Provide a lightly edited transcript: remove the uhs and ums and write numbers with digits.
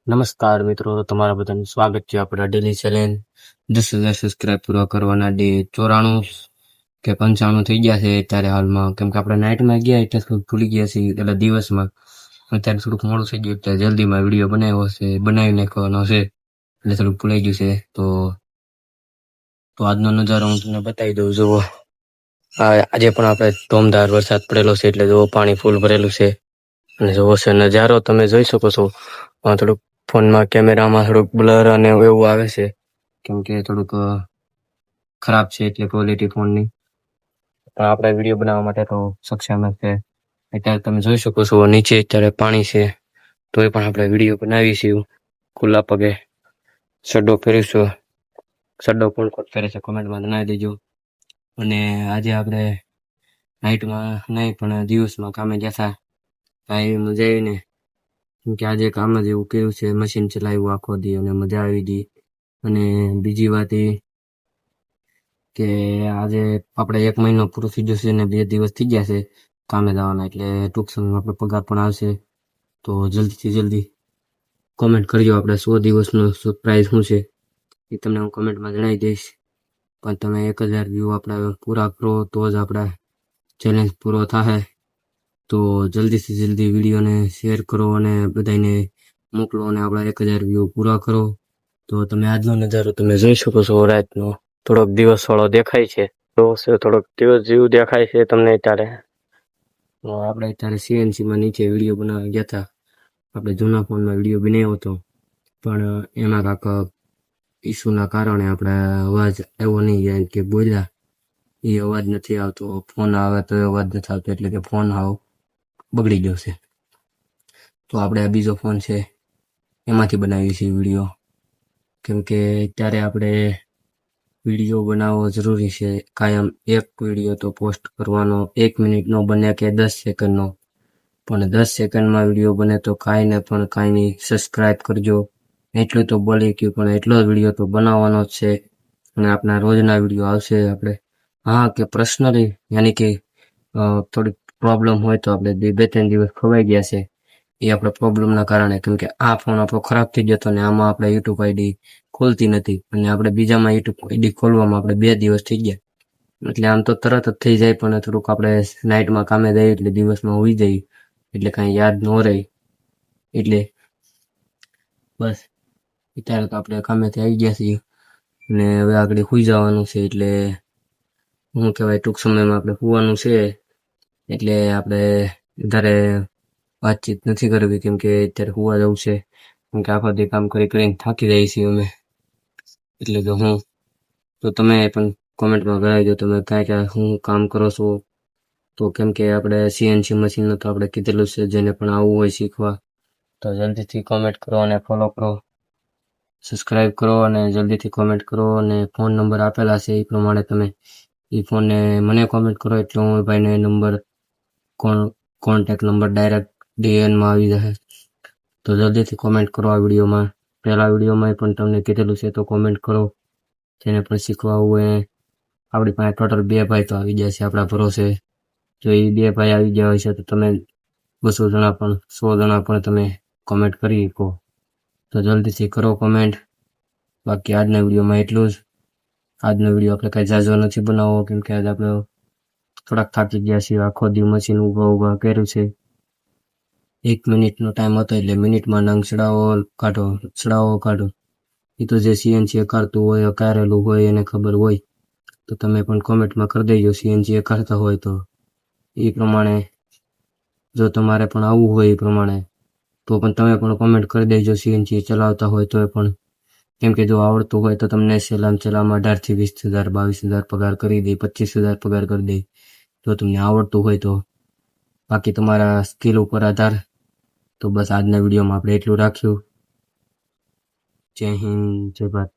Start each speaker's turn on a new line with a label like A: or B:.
A: નમસ્કાર મિત્રો, તમારા બધાનું સ્વાગત છે આપણા ડેલી ચેલેન્જ 10,000 સબસ્ક્રાઇબ પૂરા કરવાના ડે 94 કે 95 થઈ ગયા છે અત્યારે હાલમાં. કેમ કે આપણે નાઇટમાં ગયા એટલે થોડુંક ભૂલી ગયા છીએ, એટલે દિવસમાં અત્યારે થોડુંક મોડું થઈ ગયું, એટલે જલ્દીમાં વિડીયો બનાવી નાખવાનો છે, એટલે થોડુંક ભૂલાઈ ગયું છે. તો આજનો નજારો હું તમને બતાવી દઉં. જુઓ, આજે પણ આપણે ધોમધાર વરસાદ પડેલો છે, એટલે જુઓ પાણી ફૂલ ભરેલું છે. અને જુઓ છે નજારો તમે જોઈ શકો છો. થોડુંક ફોનમાં કેમેરામાં થોડુંક બ્લર અને એવું આવે છે, કેમ કે થોડુંક ખરાબ છે એટલે ક્વોલિટી ફોનની. પણ આપણે વિડીયો બનાવવા માટે તો સક્ષમ છે. અત્યારે તમે જોઈ શકો છો નીચે અત્યારે પાણી છે, તોય પણ આપણે વિડીયો બનાવીશું ખુલ્લા પગે. સડ્ડો ફેરીશું. સડ્ડો કોણ કોણ ફેરે છે કોમેન્ટમાં જણાવી દેજો. અને આજે આપણે નાઇટમાં નહીં પણ દિવસમાં કામે ગયા હતા, એવી મજા આવી ને. કેમકે આજે કામ જ એવું કર્યું છે, મશીન ચલાવ્યું આખો દી અને મજા આવી ગઈ. અને બીજી વાત એ કે આજે આપણે 1 મહિનો પૂરો થઈ જશે અને 2 દિવસ થઈ ગયા છે કામે જવાના, એટલે ટૂંક સમયમાં આપણો પગાર પણ આવશે. તો જલ્દીથી જલ્દી કોમેન્ટ કરજો, આપણે 100 દિવસનો સરપ્રાઈઝ શું છે એ તમને હું કોમેન્ટમાં જણાવી દઈશ. પણ તમે 1000 વ્યૂ આપણા પૂરા કરો તો જ આપણા ચેલેન્જ પૂરો થાય. તો જલ્દીથી જલ્દી વિડીયોને શેર કરો અને બધાને મોકલો અને આપણા 1000 વ્યૂ પૂરા કરો. તો તમે આજનો નજારો તમે જોઈ શકો છો. રાતનો થોડોક દિવસ વાળો દેખાય છે, તો થોડોક દિવસ જેવું દેખાય છે તમને અત્યારે. આપણે અત્યારે સીએનસીમાં નીચે વિડીયો બનાવવા ગયા હતા. આપણે જૂના ફોનમાં વિડીયો બનાવ્યો હતો, પણ એમાં કાંક ઇસ્યુના કારણે આપણે અવાજ આવ્યો નહીં, યાર કે બોલ્યા એ અવાજ નથી આવતો. ફોન આવે તો અવાજ નથી આવતો, એટલે કે ફોન બગડી ગયો છે. તો આપણે આ બીજો ફોન છે એમાંથી બનાવીએ છીએ વિડીયો, કેમ કે અત્યારે આપણે વિડીયો બનાવવો જરૂરી છે. કાયમ એક વિડીયો તો પોસ્ટ કરવાનો, 1 મિનિટનો બને કે 10 સેકન્ડનો, પણ 10 સેકન્ડમાં વિડીયો બને તો કાંઈ ને પણ કાંઈ નહીં. સબસ્ક્રાઈબ કરજો, એટલું તો બોલી ગયું, પણ એટલો જ વિડીયો તો બનાવવાનો જ છે. અને આપણા રોજના વિડીયો આવશે. આપણે કે પર્સનલી યાની કે થોડીક પ્રોબ્લેમ હોય તો આપણે 2-3 દિવસ ખવાઈ ગયા છે, એ આપણે પ્રોબ્લેમના કારણે. કેમ કે આ ફોન આપણો ખરાબ થઈ જતો ને આમાં આપણે યુટ્યુબ આઈડી ખોલતી નથી, અને આપણે બીજામાં યુટ્યુબ આઈડી ખોલવામાં આપણે 2 દિવસ થઈ ગયા. એટલે આમ તો તરત જ થઈ જાય, પણ થોડુંક આપણે નાઇટમાં કામે જઈએ એટલે દિવસમાં હોઈ જાય, એટલે કાંઈ યાદ ન રહે. એટલે બસ અત્યારે તો આપણે કામેથી આવી ગયા છીએ અને હવે આગળ સુઈ જવાનું છે. એટલે શું કહેવાય, ટૂંક સમયમાં આપણે સુવાનું છે, એટલે આપણે વધારે વાતચીત નથી કરવી, કેમ કે અત્યારે સુવા જવું છે. કેમ કે આખો દી કામ કરીને થાકી જાય છીએ અમે. એટલે તો તમે પણ કોમેન્ટમાં જણાવી દો તમે ક્યાં શું કામ કરો છો. તો કેમ કે આપણે સીએનસી મશીનનું તો આપણે કીધેલું છે, જેને પણ આવવું હોય શીખવા તો જલ્દીથી કોમેન્ટ કરો અને ફોલો કરો, સબસ્ક્રાઈબ કરો અને જલ્દીથી કોમેન્ટ કરો. અને ફોન નંબર આપેલા છે એ પ્રમાણે તમે એ ફોનને મને કોમેન્ટ કરો, એટલે હું ભાઈને નંબર કોન્ટેક્ટ નંબર ડાયરેક્ટ ડીએનમાં આવી જશે. તો જલ્દીથી કોમેન્ટ કરો આ વિડીયોમાં. પહેલા વિડીયોમાં પણ તમને કીધેલું છે, તો કોમેન્ટ કરો. જેને પણ શીખવા હોય, આપણી પાસે ટોટલ 2 ભાઈ તો આવી ગયા છે આપણા ભરોસે. જો એ 2 ભાઈ આવી ગયા હોય છે તો તમે 200 જણા પણ 100 જણા પણ તમે કોમેન્ટ કરી શકો. તો જલ્દીથી કરો કોમેન્ટ. બાકી આજના વિડીયોમાં એટલું જ. આજનો વિડીયો આપણે કાંઈ ઝાઝો નથી બનાવવો, કેમ કે આજે આપણે થોડાક થાકી ગયા છીએ. આખો દી મશીન ઊભા કર્યું છે. 1 મિનિટનો ટાઈમ હતો, એટલે મિનિટમાં નંગ ચડાવો કાઢો. એ તો જે સીએનસી કાઢતું હોય, કારેલું હોય એને ખબર હોય. તો તમે પણ કોમેન્ટમાં કરી દેજો સીએનસી કાઢતા હોય તો. એ પ્રમાણે જો તમારે પણ આવવું હોય એ પ્રમાણે, તો પણ તમે પણ કોમેન્ટ કરી દેજો સીએનસી ચલાવતા હોય તો પણ. કેમ કે જો આવડતું હોય તો તમને સલામ 18,000 થી 20,000 22,000 પગાર કરી દે, 25,000 પગાર કરી દે, જો તમને આવડતું હોય તો. બાકી તમારા સ્કિલ ઉપર આધાર. તો બસ આજના વિડીયોમાં આપણે એટલું રાખ્યું. જય હિન્દ, જય ભારત.